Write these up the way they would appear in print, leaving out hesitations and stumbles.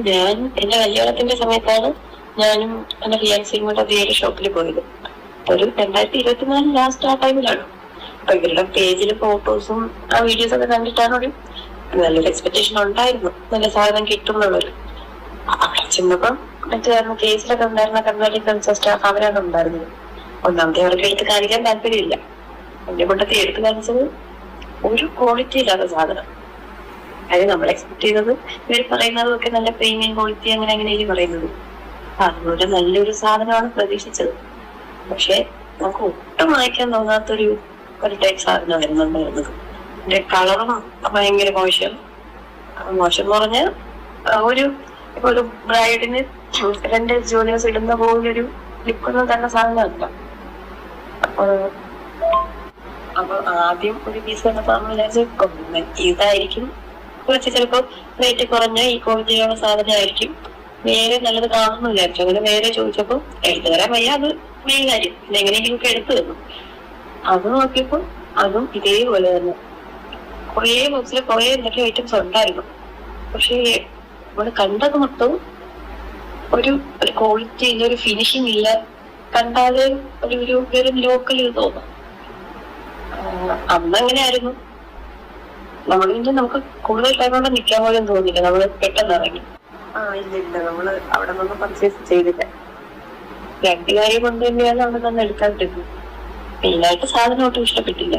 ഞാൻ എന്റെ കല്യാണത്തിന്റെ സമയത്താണ് ഞാനും എന്റെ ഫിയാൻസിയും കൂടെ വേറെ ഷോപ്പിൽ പോയത്. ഒരു 2024 ലാസ്റ്റ് ആ ടൈമിലാണ്. അപ്പൊ ഇവരുടെ പേജിൽ ഫോട്ടോസും ആ വീഡിയോസ് ഒക്കെ കണ്ടിട്ടാണ് ഒരു നല്ലൊരു എക്സ്പെക്ടേഷൻ ഉണ്ടായിരുന്നു, നല്ല സാധനം കിട്ടും എന്നുള്ളൊരു. അവിടെ ചെന്നപ്പം മറ്റേതായിരുന്നു കേസിലൊക്കെ ഉണ്ടായിരുന്ന കർണാടക കൾച്ചർ സ്റ്റാഫ് അവരാണ് ഉണ്ടായിരുന്നത്. ഒന്നാമത്തെ അവർക്ക് എടുത്ത് കാണിക്കാൻ താല്പര്യമില്ല. എന്റെ കൂട്ടത്തിൽ എടുത്ത് കാണിച്ചത് ഒരു ക്വാളിറ്റി ഇല്ലാത്ത സാധനം. അതായത് നമ്മൾ എക്സ്പെക്ട് ചെയ്തത് ഇവർ പറയുന്നതൊക്കെ നല്ല പ്രീമിയം ക്വാളിറ്റി അങ്ങനെ അങ്ങനെയും പറയുന്നത്. അതുപോലെ നല്ലൊരു സാധനമാണ് പ്രതീക്ഷിച്ചത്. പക്ഷെ നമുക്ക് ഒട്ടും വാങ്ങിക്കാൻ തോന്നാത്തൊരു ടൈപ്പ് സാധനം വരുന്നുണ്ടായിരുന്നത്. എന്റെ കളറും ഭയങ്കര മോശം. മോശം എന്ന് പറഞ്ഞാൽ ഒരു ഇപ്പൊ ഒരു ബ്രൈഡിന് 2 ജൂനിയേഴ്സ് ഇടുന്ന പോലൊരു ലിപ്പൊന്നും തന്നെ സാധനമല്ല. അപ്പൊ ആദ്യം ഒരു പീസ് കണ്ടപ്പോ നമ്മൾ വിചാരിച്ചു ഇതായിരിക്കും കുറച്ച് ചിലപ്പോ റേറ്റ് കുറഞ്ഞ ഈ ക്വാളിറ്റിയുള്ള സാധനമായിരിക്കും, വേറെ നല്ലത് കാണുന്നു വിചാരിച്ചു. അങ്ങനെ വേറെ ചോദിച്ചപ്പോ എടുത്തു തരാൻ വയ്യ, അത് മെയിൻ കാര്യം. ഇതെങ്ങനെയെങ്കിലും എടുത്തു തന്നു. അത് നോക്കിയപ്പോ അതും ഇതേപോലെ തന്നെ കുറേ ബോക്സിൽ കുറെ എന്തൊക്കെ ഐറ്റംസ് ഉണ്ടായിരുന്നു. പക്ഷേ നമ്മള് കണ്ടത് മൊത്തവും ഒരു ക്വാളിറ്റി ഇല്ല, ഒരു ഫിനിഷിംഗ് ഇല്ല. കണ്ടാല് ഒരു ലോക്കൽ ഇത് തോന്നും. അന്ന് അങ്ങനെയായിരുന്നു. നമുക്ക് കൂടുതൽ ടൈം കൊണ്ട് നിൽക്കാൻ പോലും തോന്നില്ല. നമ്മള് പെട്ടെന്ന് ഇറങ്ങി. ഇല്ല, നമ്മള് അവിടെ നിന്ന് പർച്ചേസ് ചെയ്തില്ല. 2 കാര്യം കൊണ്ട് തന്നെയാണ് അവിടെ നിന്ന് എടുക്കാതിരുന്നത്. മെയിനായിട്ട് സാധനം ഒട്ടും ഇഷ്ടപ്പെട്ടില്ല.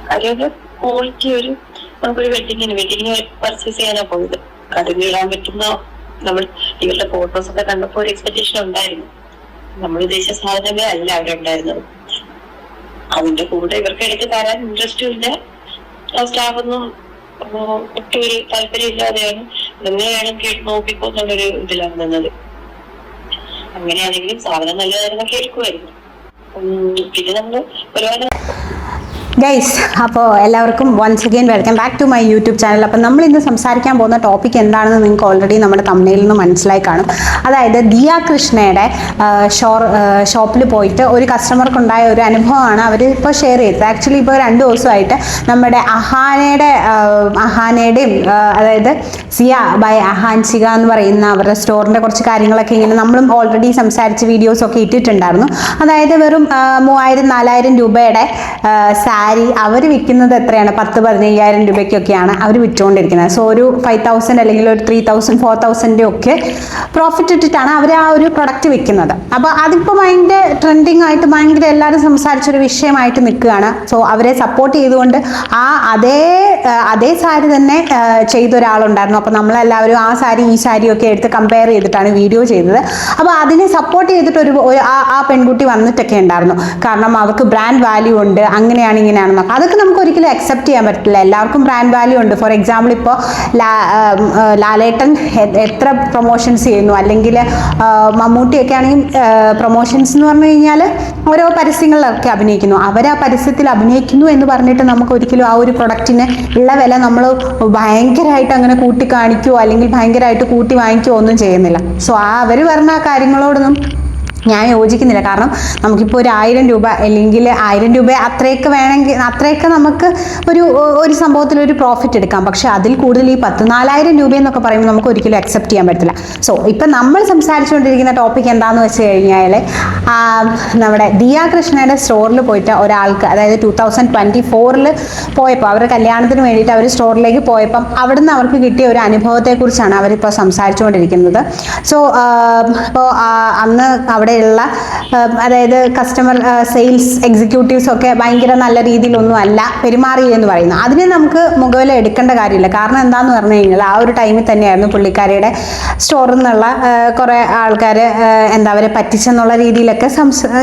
കാര്യം ക്വാളിറ്റി നമുക്കൊരു വെഡിങ്ങിന് പർച്ചേസ് ചെയ്യാനാ പോയത്. അതിന് ഇടാൻ പറ്റുന്ന നമ്മൾ ഇവരുടെ ഫോട്ടോസ് ഒക്കെ കണ്ടപ്പോ ഒരു എക്സ്പെക്ടേഷൻ ഉണ്ടായിരുന്നു. നമ്മൾ ഉദ്ദേശിച്ച സാധനമേ അല്ല അവിടെ ഉണ്ടായിരുന്നത്. അതിന്റെ കൂടെ ഇവർക്ക് എടുത്ത് തരാൻ ഇൻട്രസ്റ്റും ഇല്ല. സ്റ്റാഫൊന്നും ഒട്ടും ഒരു താല്പര്യം ഇല്ലാതെയാണ് എങ്ങനെയാണ് നോക്കിക്കോ എന്നുള്ളൊരു ഇതിലാണ് നിന്നത്. അങ്ങനെയാണെങ്കിലും സാധനം നല്ലതായിരുന്നു, കേൾക്കുമായിരുന്നു. പിന്നെ നമ്മള് ഒരുപാട് ഗൈസ്, അപ്പോൾ എല്ലാവർക്കും once again welcome back to my YouTube channel. അപ്പം നമ്മൾ ഇന്ന് സംസാരിക്കാൻ പോകുന്ന ടോപ്പിക് എന്താണെന്ന് നിങ്ങൾക്ക് ഓൾറെഡി നമ്മുടെ തമ്മിലിൽ നിന്ന് മനസ്സിലായി കാണും. അതായത് ദിയ കൃഷ്ണയുടെ ഷോപ്പിൽ പോയിട്ട് ഒരു കസ്റ്റമർക്കുണ്ടായ ഒരു അനുഭവമാണ് അവർ ഇപ്പോൾ ഷെയർ ചെയ്തത്. ആക്ച്വലി ഇപ്പോൾ 2 ദിവസമായിട്ട് നമ്മുടെ അഹാനയുടെയും അതായത് സിയ ബൈ അഹാൻസിക എന്ന് പറയുന്ന അവരുടെ സ്റ്റോറിൻ്റെ കുറച്ച് കാര്യങ്ങളൊക്കെ ഇങ്ങനെ നമ്മളും ഓൾറെഡി സംസാരിച്ച വീഡിയോസൊക്കെ ഇട്ടിട്ടുണ്ടായിരുന്നു. അതായത് വെറും 3000-4000 രൂപയുടെ സാരി അവർ വിൽക്കുന്നത് എത്രയാണ്? 10,000-15,000 രൂപയ്ക്കൊക്കെയാണ് അവർ വിറ്റുകൊണ്ടിരിക്കുന്നത്. സോ ഒരു 5,000 അല്ലെങ്കിൽ ഒരു 3,000-4,000 ഒക്കെ പ്രോഫിറ്റ് ഇട്ടിട്ടാണ് അവർ ആ ഒരു പ്രൊഡക്റ്റ് വിൽക്കുന്നത്. അപ്പോൾ അതിപ്പോൾ ഭയങ്കര ട്രെൻഡിങ് ആയിട്ട് ഭയങ്കര എല്ലാവരും സംസാരിച്ചൊരു വിഷയമായിട്ട് നിൽക്കുകയാണ്. സോ അവരെ സപ്പോർട്ട് ചെയ്തുകൊണ്ട് അതേ സാരി തന്നെ ചെയ്ത ഒരാളുണ്ടായിരുന്നു. അപ്പോൾ നമ്മളെല്ലാവരും ആ സാരി ഈ സാരിയൊക്കെ എടുത്ത് കമ്പയർ ചെയ്തിട്ടാണ് വീഡിയോ ചെയ്തത്. അപ്പോൾ അതിനെ സപ്പോർട്ട് ചെയ്തിട്ട് ആ പെൺകുട്ടി വന്നിട്ടൊക്കെ ഉണ്ടായിരുന്നു. കാരണം അവർക്ക് ബ്രാൻഡ് വാല്യൂ ഉണ്ട്, അങ്ങനെയാണ് ഇങ്ങനെയാണെന്നൊക്കെ. അതൊക്കെ നമുക്ക് ഒരിക്കലും അക്സെപ്റ്റ് ചെയ്യാൻ പറ്റില്ല. എല്ലാവർക്കും ബ്രാൻഡ് വാല്യൂ ഉണ്ട്. ഫോർ എക്സാമ്പിൾ ഇപ്പോൾ ലാലേട്ടൻ എത്ര പ്രൊമോഷൻസ് ചെയ്യുന്നു, അല്ലെങ്കിൽ മമ്മൂട്ടിയൊക്കെ ആണെങ്കിൽ പ്രൊമോഷൻസ് എന്ന് പറഞ്ഞു കഴിഞ്ഞാൽ ഓരോ പരസ്യങ്ങളിലൊക്കെ അഭിനയിക്കുന്നു. അവർ ആ പരസ്യത്തിൽ അഭിനയിക്കുന്നു എന്ന് പറഞ്ഞിട്ട് നമുക്ക് ഒരിക്കലും ആ ഒരു പ്രൊഡക്റ്റിന് ഉള്ള വില നമ്മൾ ഭയങ്കരമായിട്ട് അങ്ങനെ കൂട്ടി കാണിക്കുകയോ അല്ലെങ്കിൽ ഭയങ്കരമായിട്ട് കൂട്ടി വാങ്ങിക്കുകയോ ഒന്നും ചെയ്യുന്നില്ല. സോ അവർ പറഞ്ഞ ആ കാര്യങ്ങളോടൊന്നും ഞാൻ യോജിക്കുന്നില്ല. കാരണം നമുക്കിപ്പോൾ ഒരു 1000 രൂപ അല്ലെങ്കിൽ 1000 രൂപ അത്രയൊക്കെ വേണമെങ്കിൽ അത്രയൊക്കെ നമുക്ക് ഒരു സംഭവത്തിൽ ഒരു പ്രോഫിറ്റ് എടുക്കാം. പക്ഷെ അതിൽ കൂടുതൽ ഈ 10,000-4000 രൂപയെന്നൊക്കെ പറയുമ്പോൾ നമുക്ക് ഒരിക്കലും അക്സെപ്റ്റ് ചെയ്യാൻ പറ്റില്ല. സോ ഇപ്പം നമ്മൾ സംസാരിച്ചുകൊണ്ടിരിക്കുന്ന ടോപ്പിക് എന്താണെന്ന് വെച്ച് കഴിഞ്ഞാൽ നമ്മുടെ ദിയ കൃഷ്ണയുടെ സ്റ്റോറിൽ പോയിട്ട് ഒരാൾക്ക്, അതായത് 2024 പോയപ്പോൾ അവരുടെ കല്യാണത്തിന് വേണ്ടിയിട്ട് അവർ സ്റ്റോറിലേക്ക് പോയപ്പം അവിടുന്ന് അവർക്ക് കിട്ടിയ ഒരു അനുഭവത്തെക്കുറിച്ചാണ് അവരിപ്പോൾ സംസാരിച്ചുകൊണ്ടിരിക്കുന്നത്. സോ ഇപ്പോൾ അന്ന് അവിടെ അതായത് കസ്റ്റമർ സെയിൽസ് എക്സിക്യൂട്ടീവ്സ് ഒക്കെ ഭയങ്കര നല്ല രീതിയിലൊന്നും അല്ല പെരുമാറിയെന്ന് പറയുന്നു. അതിനെ നമുക്ക് മുഖവില എടുക്കേണ്ട കാര്യമില്ല. കാരണം എന്താന്ന് പറഞ്ഞു കഴിഞ്ഞാൽ ആ ഒരു ടൈമിൽ തന്നെയായിരുന്നു പുള്ളിക്കാരിയുടെ സ്റ്റോറിൽ നിന്നുള്ള കുറേ ആൾക്കാർ അവരെ പറ്റിച്ചെന്നുള്ള രീതിയിലൊക്കെ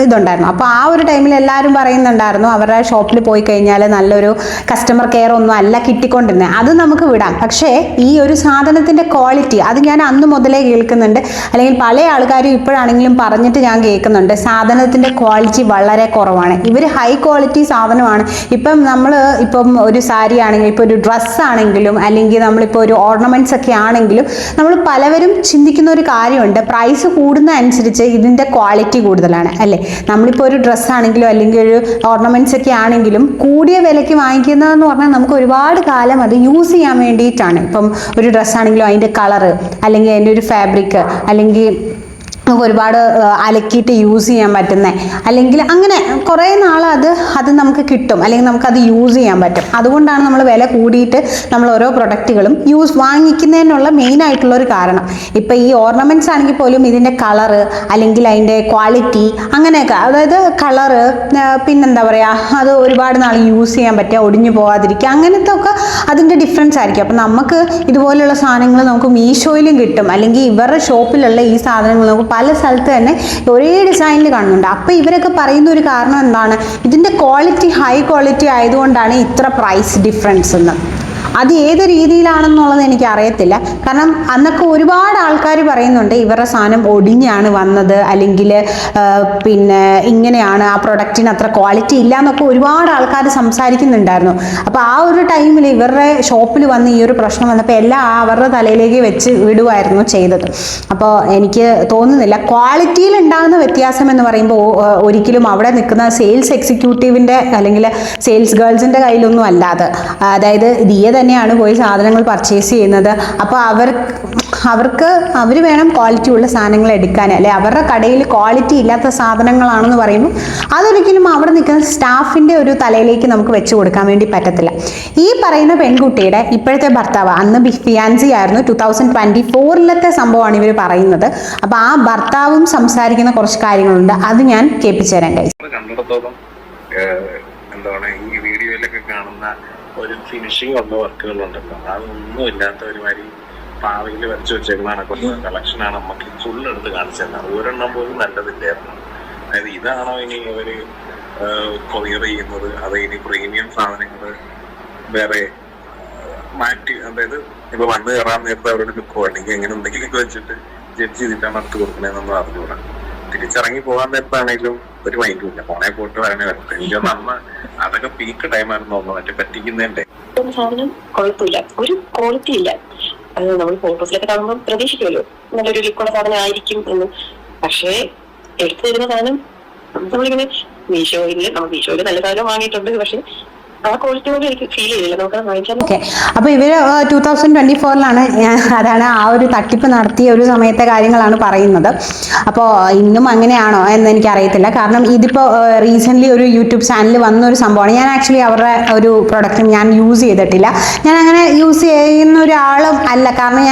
ഇതുണ്ടായിരുന്നു. അപ്പോൾ ആ ഒരു ടൈമിൽ എല്ലാവരും പറയുന്നുണ്ടായിരുന്നു അവരുടെ ഷോപ്പിൽ പോയി കഴിഞ്ഞാൽ നല്ലൊരു കസ്റ്റമർ കെയർ ഒന്നും അല്ല കിട്ടിക്കൊണ്ടിരുന്നത്. അത് നമുക്ക് വിടാം. പക്ഷേ ഈ ഒരു സാധനത്തിൻ്റെ ക്വാളിറ്റി അത് ഞാൻ അന്ന് മുതലേ കേൾക്കുന്നുണ്ട്. അല്ലെങ്കിൽ പല ആൾക്കാരും ഇപ്പോഴാണെങ്കിലും പറഞ്ഞിട്ട് ഞാൻ കേൾക്കുന്നുണ്ട്, സാധനത്തിൻ്റെ ക്വാളിറ്റി വളരെ കുറവാണ്. ഇവർ ഹൈ ക്വാളിറ്റി സാധനമാണ്. ഇപ്പം നമ്മൾ ഇപ്പം ഒരു സാരി ആണെങ്കിലും ഇപ്പോൾ ഒരു ഡ്രസ്സ് ആണെങ്കിലും അല്ലെങ്കിൽ നമ്മളിപ്പോൾ ഒരു ഓർണമെൻറ്റ്സ് ഒക്കെ ആണെങ്കിലും നമ്മൾ പലവരും ചിന്തിക്കുന്ന ഒരു കാര്യമുണ്ട്, പ്രൈസ് കൂടുന്ന അനുസരിച്ച് ഇതിൻ്റെ ക്വാളിറ്റി കൂടുതലാണ് അല്ലേ. നമ്മളിപ്പോൾ ഒരു ഡ്രസ്സാണെങ്കിലും അല്ലെങ്കിൽ ഒരു ഓർണമെൻറ്റ്സ് ഒക്കെ ആണെങ്കിലും കൂടിയ വിലയ്ക്ക് വാങ്ങിക്കുന്നതെന്ന് പറഞ്ഞാൽ നമുക്ക് ഒരുപാട് കാലം അത് യൂസ് ചെയ്യാൻ വേണ്ടിയിട്ടാണ്. ഇപ്പം ഒരു ഡ്രസ്സാണെങ്കിലും അതിൻ്റെ കളറ് അല്ലെങ്കിൽ അതിൻ്റെ ഒരു ഫാബ്രിക് അല്ലെങ്കിൽ നമുക്ക് ഒരുപാട് അലക്കിയിട്ട് യൂസ് ചെയ്യാൻ പറ്റുന്ന അല്ലെങ്കിൽ അങ്ങനെ കുറേ നാൾ അത് നമുക്ക് കിട്ടും അല്ലെങ്കിൽ നമുക്കത് യൂസ് ചെയ്യാൻ പറ്റും. അതുകൊണ്ടാണ് നമ്മൾ വില കൂടിയിട്ട് നമ്മൾ ഓരോ പ്രൊഡക്റ്റുകളും വാങ്ങിക്കുന്നതിനുള്ള മെയിൻ ആയിട്ടുള്ളൊരു കാരണം. ഇപ്പം ഈ ഓർണമെൻറ്റ്സ് ആണെങ്കിൽ പോലും ഇതിൻ്റെ കളറ് അല്ലെങ്കിൽ അതിൻ്റെ ക്വാളിറ്റി അങ്ങനെയൊക്കെ, അതായത് കളറ് പിന്നെന്താ പറയുക, അത് ഒരുപാട് നാൾ യൂസ് ചെയ്യാൻ പറ്റുക, ഒടിഞ്ഞു പോകാതിരിക്കുക, അങ്ങനത്തെ ഒക്കെ അതിൻ്റെ ഡിഫറൻസ് ആയിരിക്കും. അപ്പം നമുക്ക് ഇതുപോലുള്ള സാധനങ്ങൾ നമുക്ക് മീഷോയിലും കിട്ടും അല്ലെങ്കിൽ ഇവരുടെ ഷോപ്പിലുള്ള ഈ സാധനങ്ങൾ നമുക്ക് പല സ്ഥലത്ത് തന്നെ ഒരേ ഡിസൈനിൽ കാണുന്നുണ്ട്. അപ്പോൾ ഇവരൊക്കെ പറയുന്ന ഒരു കാരണം എന്താണ്, ഇതിൻ്റെ ക്വാളിറ്റി ഹൈ ക്വാളിറ്റി ആയതുകൊണ്ടാണ് ഇത്ര പ്രൈസ് ഡിഫറൻസ് എന്ന്. അത് ഏത് രീതിയിലാണെന്നുള്ളത് എനിക്ക് അറിയത്തില്ല. കാരണം അന്നൊക്കെ ഒരുപാട് ആൾക്കാർ പറയുന്നുണ്ട് ഇവരുടെ സാധനം ഒടിഞ്ഞാണ് വന്നത് അല്ലെങ്കിൽ പിന്നെ ഇങ്ങനെയാണ്, ആ പ്രൊഡക്റ്റിന് അത്ര ക്വാളിറ്റി ഇല്ല എന്നൊക്കെ ഒരുപാട് ആൾക്കാർ സംസാരിക്കുന്നുണ്ടായിരുന്നു. അപ്പോൾ ആ ഒരു ടൈമിൽ ഇവരുടെ ഷോപ്പിൽ വന്ന് ഈ ഒരു പ്രശ്നം വന്നപ്പോൾ എല്ലാം അവരുടെ തലയിലേക്ക് വെച്ച് വിടുമായിരുന്നു ചെയ്തത്. അപ്പോൾ എനിക്ക് തോന്നുന്നില്ല ക്വാളിറ്റിയിൽ ഉണ്ടാകുന്ന വ്യത്യാസം എന്ന് പറയുമ്പോൾ ഒരിക്കലും അവിടെ നിൽക്കുന്ന സെയിൽസ് എക്സിക്യൂട്ടീവിൻ്റെ അല്ലെങ്കിൽ സെയിൽസ് ഗേൾസിൻ്റെ കയ്യിലൊന്നും അല്ലാതെ, അതായത് ദിയ തന്നെയാണ് പോയി സാധനങ്ങൾ പർച്ചേസ് ചെയ്യുന്നത്. അപ്പോൾ അവർ വേണം ക്വാളിറ്റി ഉള്ള സാധനങ്ങൾ എടുക്കാൻ, അല്ലെ അവരുടെ കടയിൽ ക്വാളിറ്റി ഇല്ലാത്ത സാധനങ്ങളാണെന്ന് പറയുമ്പോൾ അതൊരിക്കലും അവിടെ നിൽക്കുന്ന സ്റ്റാഫിൻ്റെ ഒരു തലയിലേക്ക് നമുക്ക് വെച്ച് കൊടുക്കാൻ വേണ്ടി പറ്റത്തില്ല. ഈ പറയുന്ന പെൺകുട്ടിയുടെ ഇപ്പോഴത്തെ ഭർത്താവ് അന്ന് ഫിയാൻസി ആയിരുന്നു, 2024 സംഭവമാണ് ഇവർ പറയുന്നത്. അപ്പോൾ ആ ഭർത്താവും സംസാരിക്കുന്ന കുറച്ച് കാര്യങ്ങളുണ്ട്, അത് ഞാൻ കേൾപ്പിച്ചു തരാം. എന്താണ് ഈ വീഡിയോയിലൊക്കെ കാണുന്ന ഒരു ഫിനിഷിംഗ് വന്ന വർക്കുകളുണ്ടല്ലോ, അതൊന്നും ഇല്ലാത്ത ഒരുമാതിരി പാവയിൽ വരച്ചു വെച്ചേക്കുന്നതാണ് കളക്ഷനാണ് നമുക്ക് ഫുള്ള് എടുത്ത് കാണിച്ചത്. ഒരെണ്ണം പോലും നല്ലതില്ലായിരുന്നു. അതായത് ഇതാണോ ഇനി അവര് കൊറിയർ ചെയ്യുന്നത്, അത് ഇനി പ്രീമിയം സാധനങ്ങൾ വേറെ മാറ്റി, അതായത് ഇപ്പൊ വന്ന് കയറാൻ നേരത്തെ അവരുടെ ലുക്കോ അല്ലെങ്കിൽ എങ്ങനെ എന്തെങ്കിലുമൊക്കെ വെച്ചിട്ട് ജഡ്ജ് ചെയ്തിട്ടാണ് അടുത്ത് കൊടുക്കണേന്നൊന്നും അറിഞ്ഞൂടാ. തിരിച്ചിറങ്ങി പോകാൻ നേരത്താണെങ്കിലും ഒരു മൈൻഡും ഇല്ല, ഫോണെ പോയിട്ട് വരണേ വരട്ടെ. എനിക്ക് അന്ന് അതൊക്കെ പീക്ക് ടൈമായിരുന്നു തോന്നുന്നു, മറ്റേ പറ്റിക്കുന്നതിന്റെ സാധനം കുഴപ്പമില്ല, ഒരു ക്വാളിറ്റി ഇല്ല. അത് നമ്മൾ ഫോട്ടോസിലൊക്കെ കാണുമ്പോൾ പ്രതീക്ഷിക്കുമല്ലോ നല്ലൊരു ലുക്കുള്ള സാധനം ആയിരിക്കും എന്ന്. പക്ഷേ എടുത്തു തരുന്ന സാധനം നമ്മളിങ്ങനെ മീഷോയില് നല്ല സാധനം വാങ്ങിയിട്ടുണ്ട്, പക്ഷെ ആ ക്വാളിറ്റി പോലും എനിക്ക് ഫീൽ ചെയ്തില്ല. നമുക്ക് വാങ്ങിച്ചാൽ ഓക്കെ. അപ്പോൾ ഇവർ 2024 അതാണ് ആ ഒരു തട്ടിപ്പ് നടത്തിയ ഒരു സമയത്തെ കാര്യങ്ങളാണ് പറയുന്നത്. അപ്പോൾ ഇന്നും അങ്ങനെയാണോ എന്ന് എനിക്കറിയത്തില്ല. കാരണം ഇതിപ്പോൾ റീസെൻ്റ്ലി ഒരു യൂട്യൂബ് ചാനൽ വന്നൊരു സംഭവമാണ്. ഞാൻ ആക്ച്വലി അവരുടെ ഒരു പ്രൊഡക്റ്റ് ഞാൻ യൂസ് ചെയ്തിട്ടില്ല, ഞാൻ അങ്ങനെ യൂസ് ചെയ്യുന്ന ഒരാളും അല്ല. കാരണം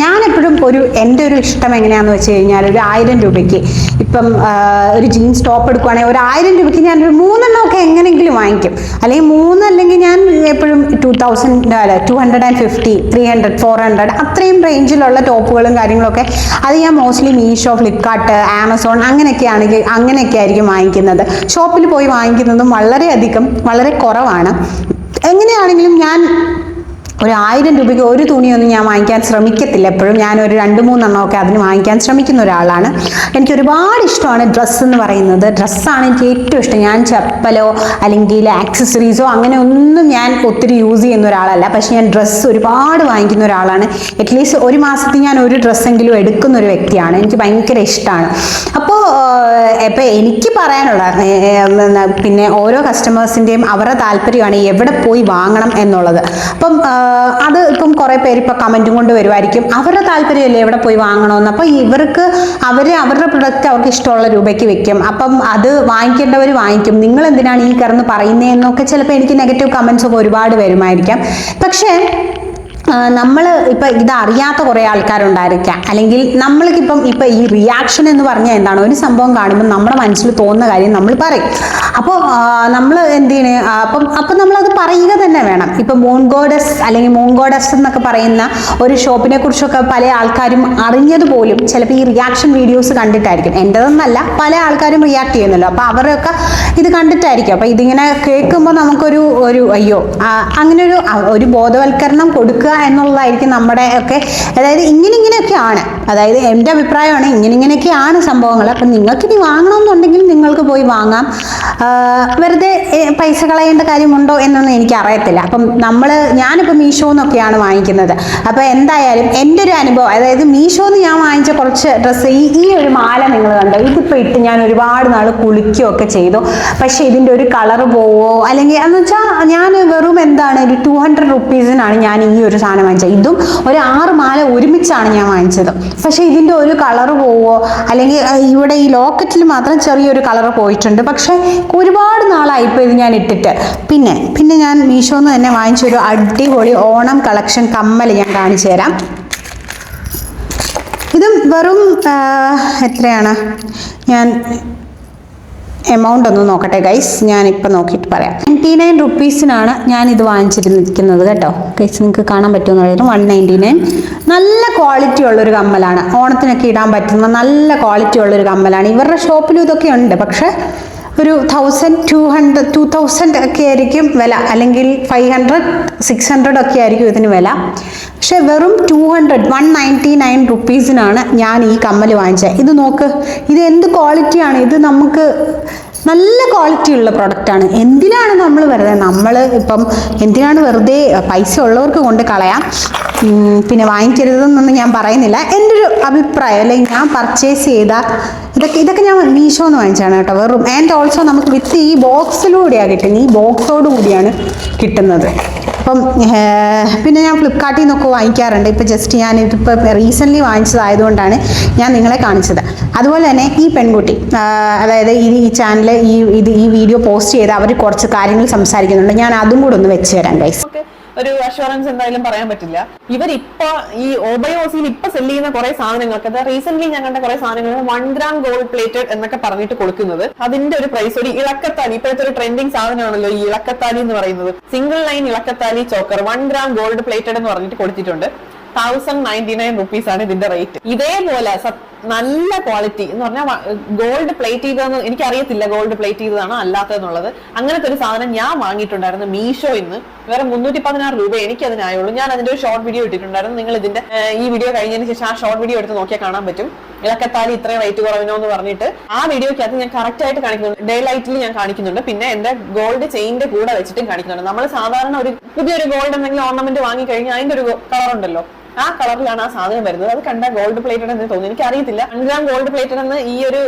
ഞാൻ എപ്പോഴും എൻ്റെ ഒരു ഇഷ്ടം എങ്ങനെയാണെന്ന് വെച്ച് കഴിഞ്ഞാൽ ഒരു 1000 രൂപയ്ക്ക് ഇപ്പം ഒരു ജീൻസ് ടോപ്പ് എടുക്കുവാണെങ്കിൽ ഒരു 1000 രൂപയ്ക്ക് ഞാനൊരു 3 എണ്ണമൊക്കെ എങ്ങനെയെങ്കിലും വാങ്ങിക്കും. അല്ലെങ്കിൽ 3 അല്ലെങ്കിൽ ഞാൻ എപ്പോഴും 250, 300, 400 അത്രയും റേഞ്ചിലുള്ള ടോപ്പുകളും കാര്യങ്ങളൊക്കെ അത് ഞാൻ മോസ്റ്റ്ലി മീഷോ, ഫ്ലിപ്കാർട്ട്, ആമസോൺ അങ്ങനെയൊക്കെ ആയിരിക്കും വാങ്ങിക്കുന്നത്. ഷോപ്പിൽ പോയി വാങ്ങിക്കുന്നതും വളരെ കുറവാണ്. എങ്ങനെയാണെങ്കിലും ഞാൻ ഒരു 1000 രൂപയ്ക്ക് ഒരു തുണിയൊന്നും ഞാൻ വാങ്ങിക്കാൻ ശ്രമിക്കത്തില്ല. എപ്പോഴും ഞാനൊരു 2-3 എണ്ണമൊക്കെ അതിന് വാങ്ങിക്കാൻ ശ്രമിക്കുന്ന ഒരാളാണ്. എനിക്ക് ഒരുപാട് ഇഷ്ടമാണ് ഡ്രസ്സ് എന്ന് പറയുന്നത്. ഡ്രസ്സാണ് എനിക്ക് ഏറ്റവും ഇഷ്ടം. ഞാൻ ചപ്പലോ അല്ലെങ്കിൽ ആക്സസറീസോ അങ്ങനെ ഒന്നും ഞാൻ ഒത്തിരി യൂസ് ചെയ്യുന്ന ഒരാളല്ല. പക്ഷെ ഞാൻ ഡ്രസ്സ് ഒരുപാട് വാങ്ങിക്കുന്ന ഒരാളാണ്. അറ്റ്ലീസ്റ്റ് ഒരു മാസത്തിൽ ഞാൻ ഒരു ഡ്രസ്സെങ്കിലും എടുക്കുന്ന ഒരു വ്യക്തിയാണ്. എനിക്ക് ഭയങ്കര ഇഷ്ടമാണ്. അപ്പോൾ എനിക്ക് പറയാനുള്ള പിന്നെ ഓരോ കസ്റ്റമേഴ്സിൻ്റെയും അവരുടെ താല്പര്യമാണ് എവിടെ പോയി വാങ്ങണം എന്നുള്ളത്. അപ്പം അത് ഇപ്പം കുറേ പേര് ഇപ്പോൾ കമൻറ്റും കൊണ്ട് വരുമായിരിക്കും, അവരുടെ താല്പര്യമല്ലേ എവിടെ പോയി വാങ്ങണമെന്ന്. അപ്പോൾ അവരുടെ പ്രൊഡക്റ്റ് അവർക്ക് ഇഷ്ടമുള്ള രൂപയ്ക്ക് വെക്കും. അപ്പം അത് വാങ്ങിക്കേണ്ടവർ വാങ്ങിക്കും. നിങ്ങൾ എന്തിനാണ് ഈ കിടന്ന് പറയുന്നതെന്നൊക്കെ ചിലപ്പോൾ എനിക്ക് നെഗറ്റീവ് കമൻസ് ഒക്കെ ഒരുപാട് വരുമായിരിക്കാം. പക്ഷേ നമ്മൾ ഇപ്പം ഇതറിയാത്ത കുറേ ആൾക്കാരുണ്ടായിരിക്കാം. അല്ലെങ്കിൽ നമ്മൾക്കിപ്പം ഈ റിയാക്ഷൻ എന്ന് പറഞ്ഞാൽ എന്താണ്, ഒരു സംഭവം കാണുമ്പോൾ നമ്മുടെ മനസ്സിൽ തോന്നുന്ന കാര്യം നമ്മൾ പറയും. അപ്പോൾ നമ്മൾ എന്തിന് അപ്പം നമ്മളത് പറയുക തന്നെ വേണം. ഇപ്പം മോൺഗോഡസ് അല്ലെങ്കിൽ മോൺഗോഡസ് എന്നൊക്കെ പറയുന്ന ഒരു ഷോപ്പിനെ കുറിച്ചൊക്കെ പല ആൾക്കാരും അറിഞ്ഞതുപോലും ചിലപ്പോൾ ഈ റിയാക്ഷൻ വീഡിയോസ് കണ്ടിട്ടായിരിക്കും. എൻ്റെതൊന്നല്ല, പല ആൾക്കാരും റിയാക്ട് ചെയ്യുന്നല്ലോ. അപ്പോൾ അവരൊക്കെ ഇത് കണ്ടിട്ടായിരിക്കും. അപ്പോൾ ഇതിങ്ങനെ കേൾക്കുമ്പോൾ നമുക്കൊരു അയ്യോ അങ്ങനെ ഒരു ബോധവൽക്കരണം കൊടുക്കുക എന്നുള്ളതായിരിക്കും നമ്മുടെ ഒക്കെ. അതായത് ഇങ്ങനെയൊക്കെ ഇങ്ങനെയൊക്കെയാണ്, അതായത് എൻ്റെ അഭിപ്രായമാണ് ഇങ്ങനെയൊക്കെയാണ് സംഭവങ്ങൾ. അപ്പം നിങ്ങൾക്ക് ഇനി വാങ്ങണമെന്നുണ്ടെങ്കിൽ നിങ്ങൾക്ക് പോയി വാങ്ങാം. വെറുതെ പൈസ കളയേണ്ട കാര്യമുണ്ടോ എന്നൊന്നും എനിക്ക് അറിയത്തില്ല. അപ്പം ഞാനിപ്പോൾ മീഷോന്നൊക്കെയാണ് വാങ്ങിക്കുന്നത്. അപ്പോൾ എന്തായാലും എൻ്റെ ഒരു അനുഭവം, അതായത് മീഷോന്ന് ഞാൻ വാങ്ങിച്ച കുറച്ച് ഡ്രസ്സ്, ഈ ഒരു മാല നിങ്ങൾ കണ്ടോ, ഇതിപ്പോൾ ഇട്ട് ഞാൻ ഒരുപാട് നാൾ കുളിക്കുകയൊക്കെ ചെയ്തു. പക്ഷേ ഇതിൻ്റെ ഒരു കളറ് പോവോ, അല്ലെങ്കിൽ എന്ന് വെച്ചാൽ ഞാൻ വെറും ഒരു 200 റുപ്പീസിനാണ് ഞാൻ ഈ ഒരു സാധനം വാങ്ങിച്ചത്. ഇതും ഒരു 6 മാല ഒരുമിച്ചാണ് ഞാൻ വാങ്ങിച്ചത്. പക്ഷേ ഇതിൻ്റെ ഒരു കളറ് പോവോ, അല്ലെങ്കിൽ ഇവിടെ ഈ ലോക്കറ്റിൽ മാത്രം ചെറിയൊരു കളറ് പോയിട്ടുണ്ട്. പക്ഷേ ഒരുപാട് നാളായി ഇപ്പോൾ ഇത് ഞാൻ ഇട്ടിട്ട്. പിന്നെ ഞാൻ മീഷോന്ന് തന്നെ വാങ്ങിച്ചൊരു അടിപൊളി ഓണം കളക്ഷൻ കമ്മൽ ഞാൻ കാണിച്ചു തരാം. ഇതും വെറും എത്രയാണ്, ഞാൻ എമൗണ്ട് ഒന്ന് നോക്കട്ടെ ഗൈസ്, ഞാനിപ്പോൾ നോക്കിയിട്ട് പറയാം. 99 റുപ്പീസിനാണ് ഞാനിത് വാങ്ങിച്ചിരിക്കുന്നത് കേട്ടോ ഗൈസ്. നിങ്ങൾക്ക് കാണാൻ പറ്റുമെന്ന് പറയുന്നത് 199. നല്ല ക്വാളിറ്റി ഉള്ളൊരു കമ്മലാണ്, ഓണത്തിനൊക്കെ ഇടാൻ പറ്റുന്ന നല്ല ക്വാളിറ്റി ഉള്ളൊരു കമ്മലാണ്. ഇവരുടെ ഷോപ്പിലും ഇതൊക്കെ ഉണ്ട്, പക്ഷേ ഒരു 2000 ഒക്കെ ആയിരിക്കും വില, അല്ലെങ്കിൽ 500 600 ഒക്കെ ആയിരിക്കും ഇതിന് വില. പക്ഷെ വെറും 199 റുപ്പീസിനാണ് ഞാൻ ഈ കമ്മൽ വാങ്ങിച്ചത്. ഇത് നോക്ക്, ഇത് എന്ത് ക്വാളിറ്റിയാണ്, ഇത് നമുക്ക് നല്ല ക്വാളിറ്റി ഉള്ള പ്രൊഡക്റ്റാണ്. എന്തിനാണ് എന്തിനാണ് വെറുതെ പൈസ ഉള്ളവർക്ക് കൊണ്ട് കളയാം. പിന്നെ വാങ്ങിക്കരുതെന്നൊന്നും ഞാൻ പറയുന്നില്ല, എൻ്റെ ഒരു അഭിപ്രായം. അല്ലെങ്കിൽ ഞാൻ പർച്ചേസ് ചെയ്ത ഇതൊക്കെ ഞാൻ മീഷോന്ന് വാങ്ങിച്ചാണ് കേട്ടോ, വെറും. ആൻഡ് ഓൾസോ നമുക്ക് വിത്ത് ഈ ബോക്സിലൂടെയാണ് കിട്ടുന്നത്, ഈ ബോക്സോട് കൂടിയാണ് കിട്ടുന്നത്. അപ്പം പിന്നെ ഞാൻ ഫ്ലിപ്കാർട്ടിൽ നിന്നൊക്കെ വാങ്ങിക്കാറുണ്ട്. ഇപ്പോൾ ജസ്റ്റ് ഞാനിതിപ്പോൾ റീസെൻ്റ്ലി വാങ്ങിച്ചതായതുകൊണ്ടാണ് ഞാൻ നിങ്ങളെ കാണിച്ചത്. അതുപോലെ തന്നെ ഈ പെൺകുട്ടി, അതായത് ഈ ചാനൽ ഈ വീഡിയോ പോസ്റ്റ് ചെയ്ത് അവർ കുറച്ച് കാര്യങ്ങൾ സംസാരിക്കുന്നുണ്ട്. ഞാൻ അതും കൂടെ ഒന്ന് വെച്ച് തരാം ഗൈസ്. ഒരു അഷുറൻസ് എന്തായാലും പറയാൻ പറ്റില്ല. ഇവരിപ്പോ ഈ ഓബയോസിൽ ഇപ്പൊ സെല് ചെയ്യുന്ന കുറെ സാധനങ്ങൾക്ക്, റീസെന്റ് ഞാൻ കണ്ട കുറെ സാധനങ്ങൾ 1 gram ഗോൾഡ് പ്ലേറ്റഡ് എന്നൊക്കെ പറഞ്ഞിട്ട് കൊടുക്കുന്നത്, അതിന്റെ ഒരു പ്രൈസ് ഒരു ഇളക്കത്താലി, ഇപ്പോഴത്തെ ഒരു ട്രെൻഡിങ് സാധനമാണല്ലോ ഈ ഇളക്കത്താലി എന്ന് പറയുന്നത്. സിംഗിൾ ലൈൻ ഇളക്കത്താലി ചോക്കർ 1 gram ഗോൾഡ് പ്ലേറ്റഡ് എന്ന് പറഞ്ഞിട്ട് കൊടുത്തിട്ടുണ്ട്. 1099 റുപ്പീസ് ആണ് ഇതിന്റെ റേറ്റ്. ഇതേപോലെ നല്ല ക്വാളിറ്റി എന്ന് പറഞ്ഞാൽ ഗോൾഡ് പ്ലേറ്റ് ചെയ്തതെന്ന് എനിക്കറിയത്തില്ല, ഗോൾഡ് പ്ലേറ്റ് ചെയ്തതാണോ അല്ലാത്തതെന്നുള്ളത്. അങ്ങനത്തെ ഒരു സാധനം ഞാൻ വാങ്ങിയിട്ടുണ്ടായിരുന്നു മീഷോയിന്ന്. വേറെ 316 രൂപ എനിക്ക് അതിനായുള്ളൂ. ഞാൻ അതിന്റെ ഒരു ഷോർട്ട് വീഡിയോ ഇട്ടിട്ടുണ്ടായിരുന്നു. നിങ്ങൾ ഇതിന്റെ ഈ വീഡിയോ കഴിഞ്ഞതിന് ശേഷം ആ ഷോർട്ട് വീഡിയോ എടുത്ത് നോക്കിയാൽ കാണാൻ പറ്റും. ഇളക്കത്താലി ഇത്രയും റേറ്റ് കുറവിനോ എന്ന് പറഞ്ഞിട്ട് ആ വീഡിയോക്കകത്ത് ഞാൻ കറക്റ്റ് ആയിട്ട് കാണിക്കുന്നുണ്ട്. ഡേ ലൈറ്റിൽ ഞാൻ കാണിക്കുന്നുണ്ട്. പിന്നെ എന്റെ ഗോൾഡ് ചെയിന്റെ കൂടെ വെച്ചിട്ടും കാണിക്കുന്നുണ്ട്. നമ്മൾ സാധാരണ ഒരു പുതിയൊരു ഗോൾഡ് എന്തെങ്കിലും ഓർണമെന്റ് വാങ്ങി കഴിഞ്ഞാൽ അതിന്റെ ഒരു കളർ ഉണ്ടല്ലോ, ആ കളറിലാണ് ആ സാധനം വരുന്നത്. അത് കണ്ട ഗോൾഡ് പ്ലേറ്റഡ് എന്ന് തോന്നി. എനിക്ക് അറിയത്തില്ല 1 gram ഗോൾഡ് പ്ലേറ്റഡ് എന്ന് ഈ ഒരു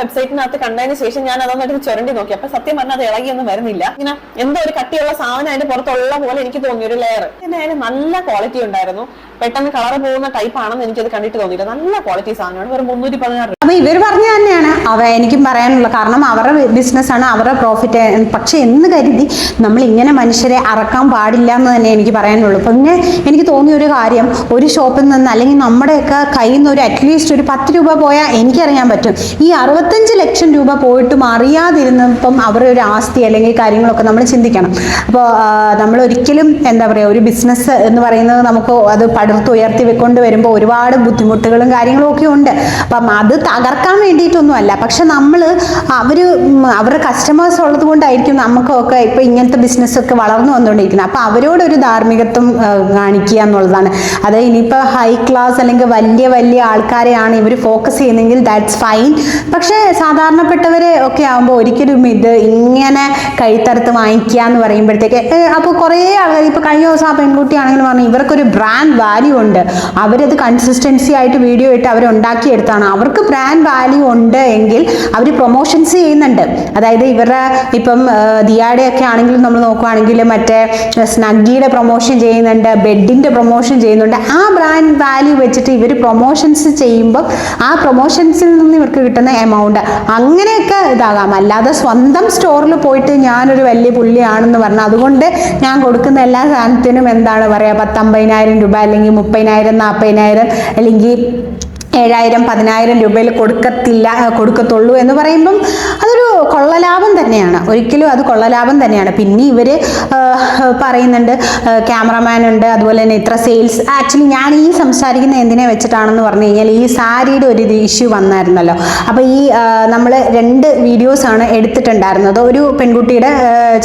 വെബ്സൈറ്റിനകത്ത് കണ്ടതിന് ശേഷം ഞാൻ അതൊന്നായിട്ട് ചുരണ്ടി നോക്കി. അപ്പൊ സത്യം പറഞ്ഞാൽ അത് ഇളകിയൊന്നും വരുന്നില്ല. ഇങ്ങനെ എന്തോ ഒരു കട്ടിയുള്ള സാധനം അതിന്റെ പുറത്തുള്ള പോലെ എനിക്ക് തോന്നി, ഒരു ലെയർ. എന്തായാലും നല്ല ക്വാളിറ്റി ഉണ്ടായിരുന്നു. പെട്ടെന്ന് കളർ പോകുന്ന ടൈപ്പ് ആണെന്ന് എനിക്കത് കണ്ടിട്ട് തോന്നിയില്ല. നല്ല ക്വാളിറ്റി സാധനമാണ്. വെറും 316. അപ്പൊ ഇവർ പറഞ്ഞ തന്നെയാണ് എനിക്കും പറയാനുള്ള. കാരണം അവരുടെ ബിസിനസ്സാണ്, അവരുടെ പ്രോഫിറ്റ്. പക്ഷെ എന്ന് കരുതി നമ്മൾ ഇങ്ങനെ മനുഷ്യരെ അറക്കാൻ പാടില്ല എന്ന് തന്നെ എനിക്ക് പറയാനുള്ളൂ. പിന്നെ എനിക്ക് തോന്നിയ ഒരു കാര്യം, ഒരു ഷോപ്പിൽ നിന്ന് അല്ലെങ്കിൽ നമ്മുടെയൊക്കെ കയ്യിൽ നിന്ന് ഒരു അറ്റ്ലീസ്റ്റ് ഒരു 10 രൂപ പോയാൽ എനിക്കറിയാൻ പറ്റും. ഈ 65 ലക്ഷം രൂപ പോയിട്ടും അറിയാതിരുന്നപ്പം അവരുടെ ഒരു ആസ്തി അല്ലെങ്കിൽ കാര്യങ്ങളൊക്കെ നമ്മൾ ചിന്തിക്കണം. അപ്പോൾ നമ്മൾ ഒരിക്കലും എന്താ പറയുക, ഒരു ബിസിനസ് എന്ന് പറയുന്നത് നമുക്ക് അത് പടുത്തുയർത്തി കൊണ്ട് വരുമ്പോൾ ഒരുപാട് ബുദ്ധിമുട്ടുകളും കാര്യങ്ങളും ഒക്കെ ഉണ്ട്. അപ്പം അത് തകർക്കാൻ വേണ്ടിയിട്ടൊന്നുമല്ല. പക്ഷെ അവരുടെ കസ്റ്റമേഴ്സ് ഉള്ളത് കൊണ്ടായിരിക്കും നമുക്കൊക്കെ ഇപ്പോൾ ഇങ്ങനത്തെ ബിസിനസ്സൊക്കെ വളർന്നു വന്നുകൊണ്ടിരിക്കുന്നത്. അപ്പോൾ അവരോടൊരു ധാർമ്മികത്വം കാണിക്കുക എന്നുള്ളതാണ്. അത് ഇനിയിപ്പോൾ ഹൈ ക്ലാസ് അല്ലെങ്കിൽ വലിയ വലിയ ആൾക്കാരെയാണ് ഇവർ ഫോക്കസ് ചെയ്യുന്നതെങ്കിൽ ദാറ്റ്സ് ഫൈൻ. പക്ഷേ സാധാരണപ്പെട്ടവരെ ഒക്കെ ആകുമ്പോൾ ഒരിക്കലും ഇത് ഇങ്ങനെ കഴുത്തറുത്ത് വാങ്ങിക്കുക എന്ന് പറയുമ്പോഴത്തേക്ക് അപ്പോൾ കുറേ ആൾക്കാർ, ഇപ്പോൾ കഴിഞ്ഞ ദിവസം ആ പെൺകുട്ടിയാണെങ്കിലും പറഞ്ഞു ഇവർക്കൊരു ബ്രാൻഡ് വാല്യൂ ഉണ്ട്, അവരത് കൺസിസ്റ്റൻസി ആയിട്ട് വീഡിയോ ഇട്ട് അവരുണ്ടാക്കിയെടുത്താണ്. അവർക്ക് ബ്രാൻഡ് വാല്യൂ ഉണ്ട് എങ്കിൽ അവർ പ്രൊമോഷൻസ് ചെയ്യുന്നുണ്ട്. അതായത് ഇവരുടെ ഇപ്പം ദിയാടെ ഒക്കെ ആണെങ്കിലും നമ്മൾ നോക്കുകയാണെങ്കിൽ മറ്റേ സ്നഗ്ഗിയുടെ പ്രൊമോഷൻ ചെയ്യുന്നുണ്ട്, ബെഡിൻ്റെ പ്രൊമോഷൻ ചെയ്യുന്നുണ്ട്. ആ ബ്രാൻഡ് വാല്യൂ വെച്ചിട്ട് ഇവർ പ്രൊമോഷൻസ് ചെയ്യുമ്പോൾ ആ പ്രൊമോഷൻസിൽ നിന്ന് ഇവർക്ക് കിട്ടുന്ന എമൗണ്ട് അങ്ങനെയൊക്കെ ഇതാകാം. അല്ലാതെ സ്വന്തം സ്റ്റോറിൽ പോയിട്ട് ഞാനൊരു വലിയ പുള്ളിയാണെന്ന് പറഞ്ഞാൽ അതുകൊണ്ട് ഞാൻ കൊടുക്കുന്ന എല്ലാ സാധനത്തിനും എന്താണ് പറയുക 10-50,000 രൂപ അല്ലെങ്കിൽ 30,000 40,000 അല്ലെങ്കിൽ 7,000 10,000 രൂപയിൽ കൊടുക്കത്തുള്ളൂ എന്ന് പറയുമ്പം അതൊരു കൊള്ളലാഭം തന്നെയാണ്, ഒരിക്കലും അത് കൊള്ളലാഭം തന്നെയാണ്. പിന്നെ ഇവർ പറയുന്നുണ്ട് ക്യാമറമാൻ ഉണ്ട്, അതുപോലെ തന്നെ ഇത്ര സെയിൽസ്. ആക്ച്വലി ഞാൻ ഈ സംസാരിക്കുന്ന എന്തിനെ വെച്ചിട്ടാണെന്ന് പറഞ്ഞു കഴിഞ്ഞാൽ ഈ സാരിയുടെ ഒരു ഇഷ്യൂ വന്നായിരുന്നല്ലോ. അപ്പോൾ ഈ നമ്മൾ 2 വീഡിയോസാണ് എടുത്തിട്ടുണ്ടായിരുന്നത്. ഒരു പെൺകുട്ടിയുടെ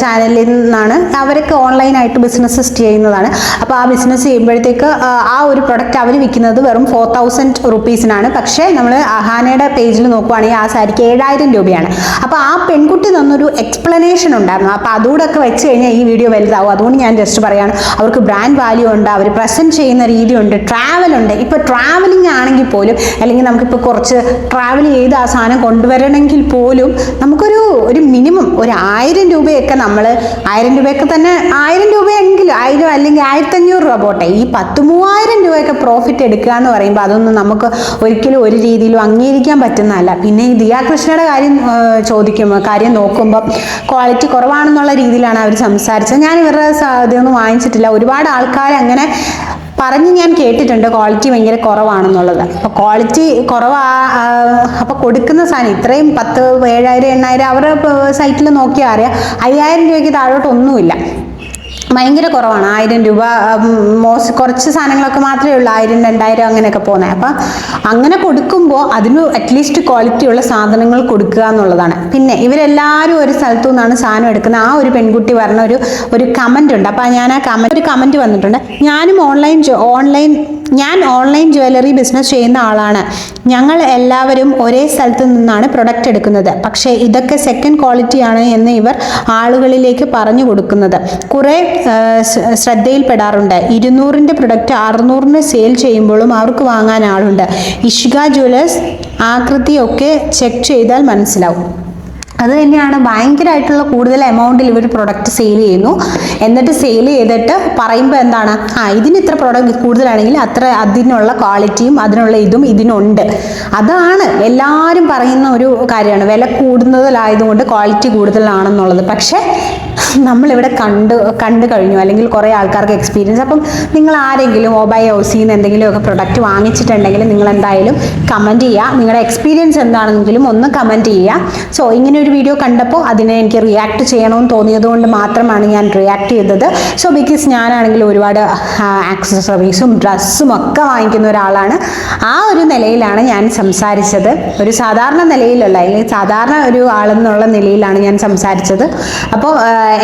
ചാനലിൽ നിന്നാണ്, അവരൊക്കെ ഓൺലൈനായിട്ട് ബിസിനസ് ചെയ്യുന്നതാണ്. അപ്പോൾ ആ ബിസിനസ് ചെയ്യുമ്പോഴത്തേക്ക് ആ ഒരു പ്രൊഡക്റ്റ് അവർ വിൽക്കുന്നത് വെറും 4,000 റുപ്പീസിനാണ്. പക്ഷേ നമ്മൾ അഹാനയുടെ പേജിൽ നോക്കുവാണെങ്കിൽ ആ സാരിക്ക് 7,000 രൂപയാണ്. അപ്പോൾ ആ പെൺകുട്ടി തന്നൊരു എക്സ്പ്ലനേഷൻ ഉണ്ടായിരുന്നു. അപ്പോൾ അതുകൂടെയൊക്കെ വെച്ച് കഴിഞ്ഞാൽ ഈ വീഡിയോ വലുതാവും. അതുകൊണ്ട് ഞാൻ ജസ്റ്റ് പറയാണ്, അവർക്ക് ബ്രാൻഡ് വാല്യൂ ഉണ്ട്, അവർ പ്രസൻറ്റ് ചെയ്യുന്ന രീതിയുണ്ട്, ട്രാവലുണ്ട്. ഇപ്പോൾ ട്രാവലിംഗ് ആണെങ്കിൽ പോലും, അല്ലെങ്കിൽ നമുക്കിപ്പോൾ കുറച്ച് ട്രാവൽ ചെയ്ത് ആ സാധനം കൊണ്ടുവരണമെങ്കിൽ പോലും നമുക്കൊരു മിനിമം ഒരു 1,000 രൂപയൊക്കെ നമ്മൾ 1,000 രൂപയൊക്കെ തന്നെ 1,000 രൂപയെങ്കിലും 1,000 അല്ലെങ്കിൽ 1,500 രൂപ പോട്ടെ, ഈ 10,000-3,000 രൂപയൊക്കെ പ്രോഫിറ്റ് എടുക്കുക എന്ന് പറയുമ്പോൾ അതൊന്നും നമുക്ക് ഒരിക്കലും ഒരു രീതിയിലും അംഗീകരിക്കാൻ പറ്റുന്നതല്ല. പിന്നെ ഈ ദിയ കൃഷ്ണയുടെ കാര്യം നോക്കുമ്പോൾ ക്വാളിറ്റി കുറവാണെന്നുള്ള രീതിയിലാണ് അവർ സംസാരിച്ചത്. ഞാൻ ഇവരുടെ ഇതൊന്നും വാങ്ങിച്ചിട്ടില്ല. ഒരുപാട് ആൾക്കാർ അങ്ങനെ പറഞ്ഞ് ഞാൻ കേട്ടിട്ടുണ്ട് ക്വാളിറ്റി ഭയങ്കര കുറവാണെന്നുള്ളത്. അപ്പോൾ ക്വാളിറ്റി അപ്പോൾ കൊടുക്കുന്ന സാധനം ഇത്രയും 10, 7,000, 8,000 അവരുടെ സൈറ്റിൽ നോക്കിയാൽ അറിയാം 5,000 രൂപയ്ക്ക് താഴോട്ടൊന്നുമില്ല, ഭയങ്കര കുറവാണ്. 1,000 രൂപ കുറച്ച് സാധനങ്ങളൊക്കെ മാത്രമേ ഉള്ളൂ 1,000, 2,000 അങ്ങനെയൊക്കെ പോകുന്നത്. അപ്പം അങ്ങനെ കൊടുക്കുമ്പോൾ അതിന് അറ്റ്ലീസ്റ്റ് ക്വാളിറ്റിയുള്ള സാധനങ്ങൾ കൊടുക്കുക എന്നുള്ളതാണ്. പിന്നെ ഇവരെല്ലാവരും ഒരു സ്ഥലത്തു നിന്നാണ് സാധനം എടുക്കുന്നത്. ആ ഒരു പെൺകുട്ടി പറഞ്ഞ ഒരു കമൻ്റ് ഉണ്ട്. അപ്പോൾ ഞാൻ ആ കമൻറ്റ് വന്നിട്ടുണ്ട്. ഞാനും ഞാൻ ഓൺലൈൻ ജ്വല്ലറി ബിസിനസ് ചെയ്യുന്ന ആളാണ്. ഞങ്ങൾ എല്ലാവരും ഒരേ സ്ഥലത്തു നിന്നാണ് പ്രൊഡക്റ്റ് എടുക്കുന്നത്. പക്ഷേ ഇതൊക്കെ സെക്കൻഡ് ക്വാളിറ്റിയാണ് എന്ന് ഇവർ ആളുകളിലേക്ക് പറഞ്ഞു കൊടുക്കുന്നത് കുറേ ശ്രദ്ധയിൽപ്പെടാറുണ്ട്. 200-ന്റെ പ്രൊഡക്റ്റ് 600-ന് സെയിൽ ചെയ്യുമ്പോഴും അവർക്ക് വാങ്ങാൻ ആളുണ്ട്. ഇഷ്ക ജ്വല്ലേഴ്സ് ആകൃതിയൊക്കെ ചെക്ക് ചെയ്താൽ മനസ്സിലാവും. അത് തന്നെയാണ്, ഭയങ്കരമായിട്ടുള്ള കൂടുതൽ എമൗണ്ടിൽ ഇവർ പ്രൊഡക്റ്റ് സെയിൽ ചെയ്യുന്നു. എന്നിട്ട് സെയിൽ ചെയ്തിട്ട് പറയുമ്പോൾ എന്താണ്, ഇതിന് ഇത്ര പ്രൊഡക്റ്റ് കൂടുതലാണെങ്കിൽ അതിനുള്ള ക്വാളിറ്റിയും അതിനുള്ള ഇതിനുണ്ട്. അതാണ് എല്ലാവരും പറയുന്ന ഒരു കാര്യമാണ്, വില കൂടുതലായതുകൊണ്ട് ക്വാളിറ്റി കൂടുതലാണെന്നുള്ളത്. പക്ഷേ നമ്മളിവിടെ കണ്ടു കഴിഞ്ഞു, അല്ലെങ്കിൽ കുറേ ആൾക്കാർക്ക് എക്സ്പീരിയൻസ്. അപ്പം നിങ്ങൾ ആരെങ്കിലും ഓബൈ ഹൗസിൽ നിന്ന് എന്തെങ്കിലുമൊക്കെ പ്രൊഡക്റ്റ് വാങ്ങിച്ചിട്ടുണ്ടെങ്കിൽ നിങ്ങൾ എന്തായാലും കമൻറ്റ് ചെയ്യുക. നിങ്ങളുടെ എക്സ്പീരിയൻസ് എന്താണെങ്കിലും ഒന്ന് കമൻറ്റ് ചെയ്യുക. സോ ഇങ്ങനെ ഒരു വീഡിയോ കണ്ടപ്പോൾ അതിനെ എനിക്ക് റിയാക്ട് ചെയ്യണമെന്ന് തോന്നിയതുകൊണ്ട് മാത്രമാണ് ഞാൻ റിയാക്ട് ചെയ്തത്. സോ ബിക്കോസ് ഞാനാണെങ്കിൽ ഒരുപാട് ആക്സസറീസും ഡ്രസ്സും ഒക്കെ വാങ്ങിക്കുന്ന ഒരാളാണ്. ആ ഒരു നിലയിലാണ് ഞാൻ സംസാരിച്ചത്, ഒരു സാധാരണ നിലയിലല്ല, അല്ലെങ്കിൽ സാധാരണ ഒരു ആളെന്നുള്ള നിലയിലാണ് ഞാൻ സംസാരിച്ചത്. അപ്പോൾ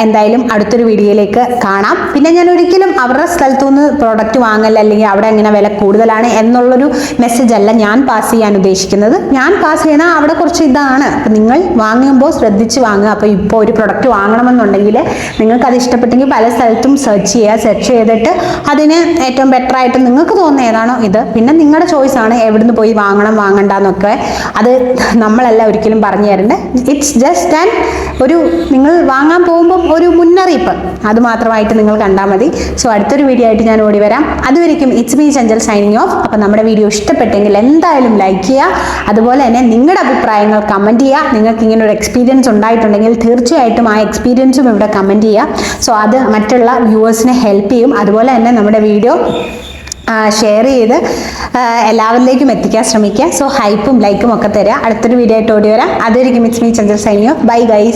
എന്തായാലും അടുത്തൊരു വീഡിയോയിലേക്ക് കാണാം. പിന്നെ ഞാൻ ഒരിക്കലും അവരുടെ സ്ഥലത്തു നിന്ന് പ്രോഡക്റ്റ് വാങ്ങല്ല, അല്ലെങ്കിൽ അവിടെ അങ്ങനെ വില കൂടുതലാണ് എന്നുള്ളൊരു മെസ്സേജ് അല്ല ഞാൻ പാസ് ചെയ്യാൻ ഉദ്ദേശിക്കുന്നത്. ഞാൻ പാസ് ചെയ്യുന്ന അവിടെ കുറച്ച് ഇതാണ്. അപ്പം നിങ്ങൾ വാങ്ങുമ്പോൾ ശ്രദ്ധിച്ച് വാങ്ങുക. അപ്പോൾ ഇപ്പോൾ ഒരു പ്രൊഡക്റ്റ് വാങ്ങണമെന്നുണ്ടെങ്കിൽ നിങ്ങൾക്ക് അത് ഇഷ്ടപ്പെട്ടെങ്കിൽ പല സ്ഥലത്തും സെർച്ച് ചെയ്തിട്ട് അതിന് ഏറ്റവും ബെറ്റർ ആയിട്ട് നിങ്ങൾക്ക് തോന്നുന്ന ഏതാണോ ഇത്, പിന്നെ നിങ്ങളുടെ ചോയ്സ് ആണ് എവിടുന്ന് പോയി വാങ്ങണ്ടെന്നൊക്കെ. അത് നമ്മളല്ല ഒരിക്കലും പറഞ്ഞു തരേണ്ടത്. ഇറ്റ്സ് ജസ്റ്റ് നിങ്ങൾ വാങ്ങാൻ പോകുമ്പോൾ ഒരു മുന്നറിയിപ്പ്, അത് മാത്രമായിട്ട് നിങ്ങൾ കണ്ടാൽ മതി. സോ അടുത്തൊരു വീഡിയോ ആയിട്ട് ഞാൻ ഓടി വരാം. അതുവരെയ്ക്കും it's me Chanchal signing off. അപ്പോൾ നമ്മുടെ വീഡിയോ ഇഷ്ടപ്പെട്ടെങ്കിൽ എന്തായാലും ലൈക്ക് ചെയ്യുക. അതുപോലെ തന്നെ നിങ്ങളുടെ അഭിപ്രായങ്ങൾ കമൻറ്റ് ചെയ്യുക. നിങ്ങൾക്ക് ഇങ്ങനെ ഒരു എക്സ്പീരിയൻസ് ഉണ്ടായിട്ടുണ്ടെങ്കിൽ തീർച്ചയായിട്ടും ആ എക്സ്പീരിയൻസും ഇവിടെ കമൻറ്റ് ചെയ്യുക. സോ അത് മറ്റുള്ള വ്യൂവേഴ്സിനെ ഹെൽപ്പ് ചെയ്യും. അതുപോലെ തന്നെ നമ്മുടെ വീഡിയോ ഷെയർ ചെയ്ത് എല്ലാവരിലേക്കും എത്തിക്കാൻ ശ്രമിക്കുക. സോ ഹൈപ്പും ലൈക്കും ഒക്കെ തരിക. അടുത്തൊരു വീഡിയോ ആയിട്ട് ഓടി വരാം. അതുവരെയ്ക്കും it's me Chandra signing off. Bye guys.